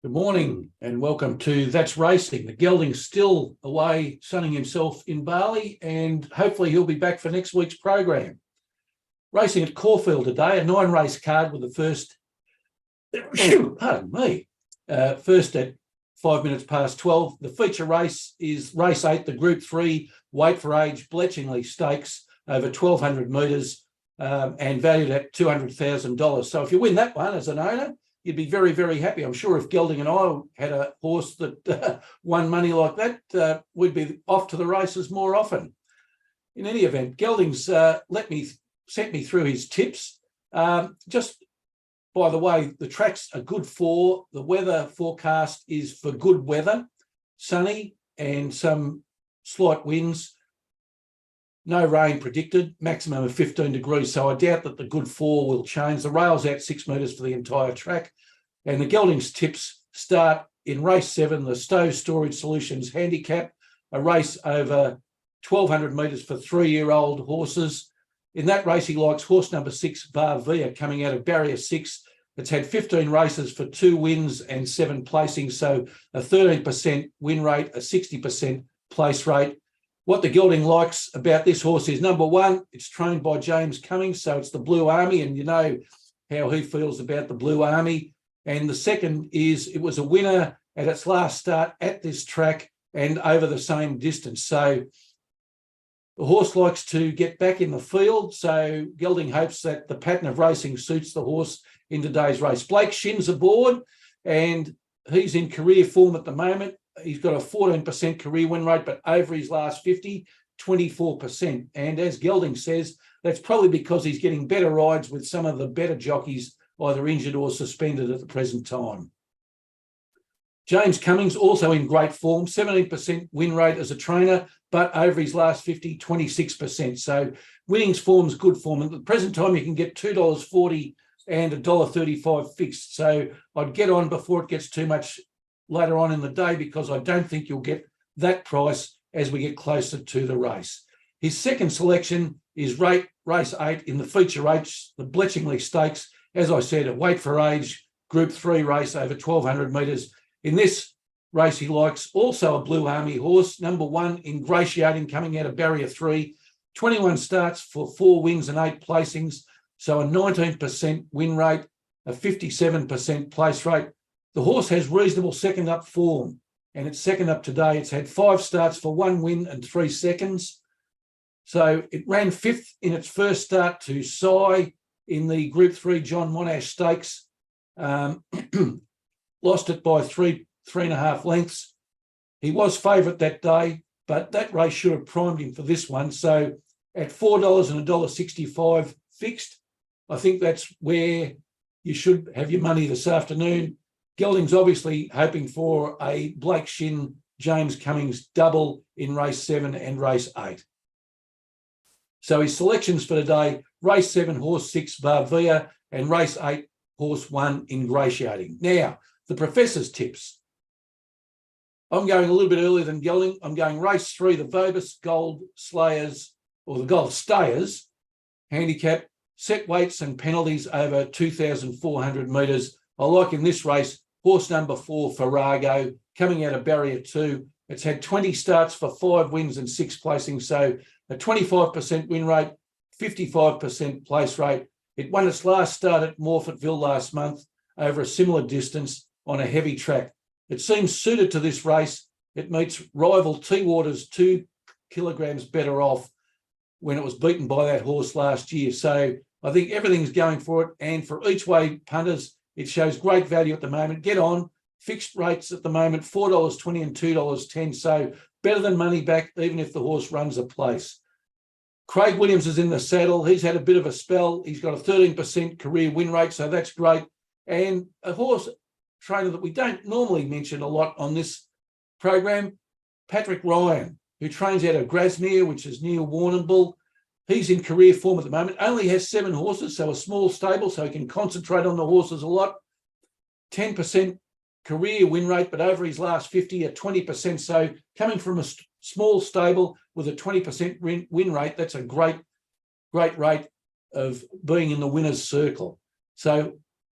Good morning and welcome to That's Racing. The gelding's still away sunning himself in Bali and hopefully he'll be back for next week's program. Racing at Caulfield today, a 9-race card with the first, first at 5 minutes past 12. The feature race is race 8, the Group 3 weight for age Bletchingley Stakes over 1,200 metres and valued at $200,000. So if you win that one as an owner, you'd be very, very happy. I'm sure if Gelding and I had a horse that won money like that, we'd be off to the races more often. In any event, Gelding's sent me through his tips. Just by the way, the tracks are good for, the weather forecast is for good weather, sunny and some slight winds. No rain predicted, maximum of 15 degrees. So I doubt that the good four will change. The rail's out 6 metres for the entire track. And the Gelding's tips start in race 7, the Stowe Storage Solutions Handicap, a race over 1,200 metres for 3-year-old horses. In that race, he likes horse number 6, Varvia, coming out of barrier 6. It's had 15 races for 2 wins and 7 placings. So a 13% win rate, a 60% place rate. What the Gelding likes about this horse is, number one, it's trained by James Cummings, so it's the Blue Army, and you know how he feels about the Blue Army. And the second is it was a winner at its last start at this track and over the same distance. So the horse likes to get back in the field, so Gelding hopes that the pattern of racing suits the horse in today's race. Blake Shin's aboard, and he's in career form at the moment. He's got a 14% career win rate, but over his last 50, 24%. And as Gelding says, that's probably because he's getting better rides with some of the better jockeys, either injured or suspended at the present time. James Cummings also in great form, 17% win rate as a trainer, but over his last 50, 26%. So winnings form's good form. At the present time, you can get $2.40 and $1.35 fixed. So I'd get on before it gets too much later on in the day, because I don't think you'll get that price as we get closer to the race. His second selection is race 8 in the feature race, the Bletchingley Stakes. As I said, a weight for age Group 3 race over 1,200 metres. In this race, he likes also a Blue Army horse, number 1, Ingratiating, coming out of barrier 3. 21 starts for 4 wins and 8 placings, so a 19% win rate, a 57% place rate. The horse has reasonable second up form, and it's second up today. It's had 5 starts for 1 win and 3 seconds. So it ran 5th in its first start to Cy in the Group 3 John Monash Stakes. Lost it by 3.5 lengths. He was favourite that day, but that race should have primed him for this one. So at $4 and $1.65 fixed, I think that's where you should have your money this afternoon. Gelding's obviously hoping for a Blake Shin, James Cummings double in race 7 and race 8. So his selections for today, race 7, horse 6, Varvia, and race 8, horse 1, Ingratiating. Now, the professor's tips. I'm going a little bit earlier than Gelding. I'm going race 3, the Vobis Gold Slayers, or the Gold Stayers, handicap, set weights and penalties over 2,400 metres. I like in this race, horse number 4, Farrago, coming out of barrier 2. It's had 20 starts for 5 wins and 6 placings, so a 25% win rate, 55% place rate. It won its last start at Morfettville last month over a similar distance on a heavy track. It seems suited to this race. It meets rival T Waters 2 kilograms better off when it was beaten by that horse last year. So I think everything's going for it. And for each way punters, it shows great value at the moment. Get on. Fixed rates at the moment, $4.20 and $2.10. So better than money back, even if the horse runs a place. Craig Williams is in the saddle. He's had a bit of a spell. He's got a 13% career win rate, so that's great. And a horse trainer that we don't normally mention a lot on this program, Patrick Ryan, who trains out of Grasmere, which is near Warrnambool. He's in career form at the moment, only has 7 horses, so a small stable, so he can concentrate on the horses a lot. 10% career win rate, but over his last 50 at 20%. So coming from a small stable with a 20% win rate, that's a great rate of being in the winner's circle. So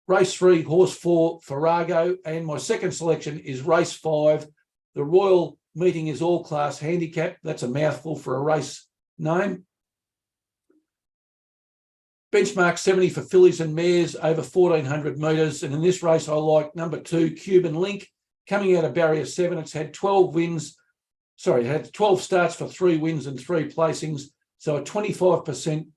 race 3, horse 4, Farrago, and my second selection is race 5. The Royal Meeting is all class handicap. That's a mouthful for a race name. Benchmark 70 for fillies and mares over 1,400 metres. And in this race, I like number 2, Cuban Link, coming out of barrier 7. It's had 12 wins. Sorry, it had 12 starts for 3 wins and 3 placings. So a 25%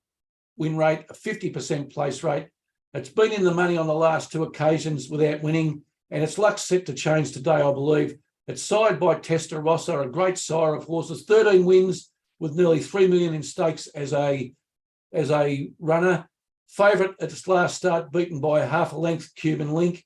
win rate, a 50% place rate. It's been in the money on the last 2 occasions without winning, and its luck's set to change today, I believe. It's sired by Testarossa, a great sire of horses, 13 wins with nearly 3 million in stakes as a runner. Favourite at its last start, beaten by half a length, Cuban Link.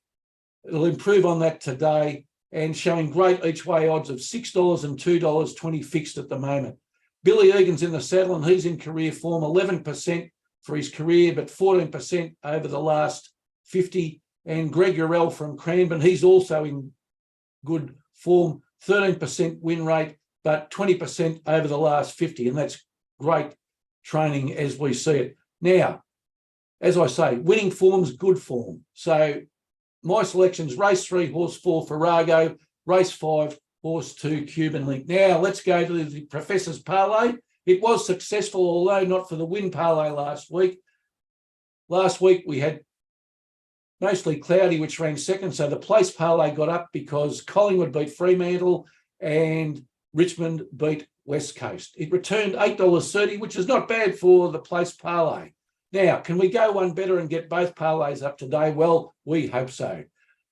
It'll improve on that today and showing great each way odds of $6 and $2.20 fixed at the moment. Billy Egan's in the saddle and he's in career form, 11% for his career, but 14% over the last 50. And Greg Urell from Cranbourne, he's also in good form, 13% win rate, but 20% over the last 50. And that's great training as we see it. Now, as I say, winning form's good form. So my selections, race 3, horse 4, Farrago, race 5, horse 2, Cuban Link. Now, let's go to the Professor's Parlay. It was successful, although not for the win parlay last week. Last week, we had mostly cloudy, which ran second. So the place parlay got up because Collingwood beat Fremantle and Richmond beat West Coast. It returned $8.30, which is not bad for the place parlay. Now, can we go one better and get both parlays up today? Well, we hope so.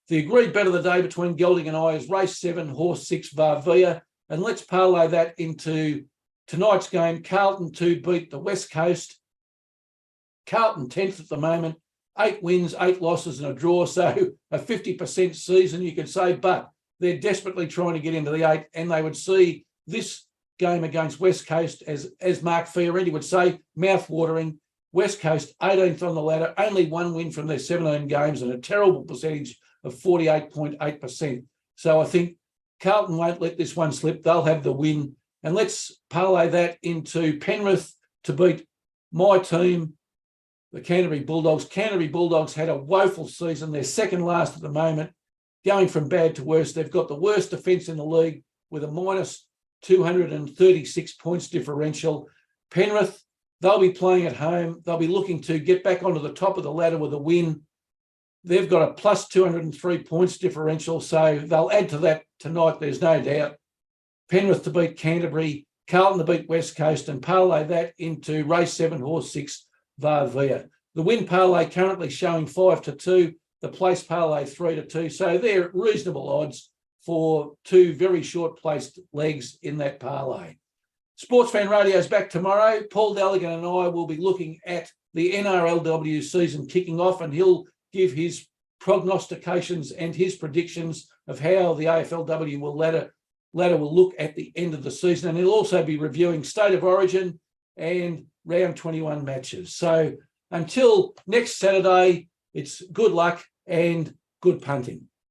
The agreed bet of the day between Gelding and I is race 7, horse 6, Varvia. And let's parlay that into tonight's game. Carlton to beat the West Coast. Carlton 10th at the moment, 8 wins, 8 losses and a draw. So a 50% season, you could say, but they're desperately trying to get into the 8, and they would see this game against West Coast, as Mark Fioretti would say, mouth-watering. West Coast, 18th on the ladder, only 1 win from their 17 games and a terrible percentage of 48.8%. So I think Carlton won't let this one slip. They'll have the win. And let's parlay that into Penrith to beat my team, the Canterbury Bulldogs. Canterbury Bulldogs had a woeful season. They're second last at the moment, going from bad to worse. They've got the worst defence in the league with a minus 236 points differential. Penrith, they'll be playing at home. They'll be looking to get back onto the top of the ladder with a win. They've got a plus 203 points differential, so they'll add to that tonight, there's no doubt. Penrith to beat Canterbury, Carlton to beat West Coast, and parlay that into race 7, horse 6, Varvia. The win parlay currently showing 5-2, the place parlay 3-2, so they're reasonable odds for 2 very short-placed legs in that parlay. Sportsfan Radio is back tomorrow. Paul Daligan and I will be looking at the NRLW season kicking off, and he'll give his prognostications and his predictions of how the AFLW ladder will look at the end of the season. And he'll also be reviewing State of Origin and round 21 matches. So until next Saturday, it's good luck and good punting.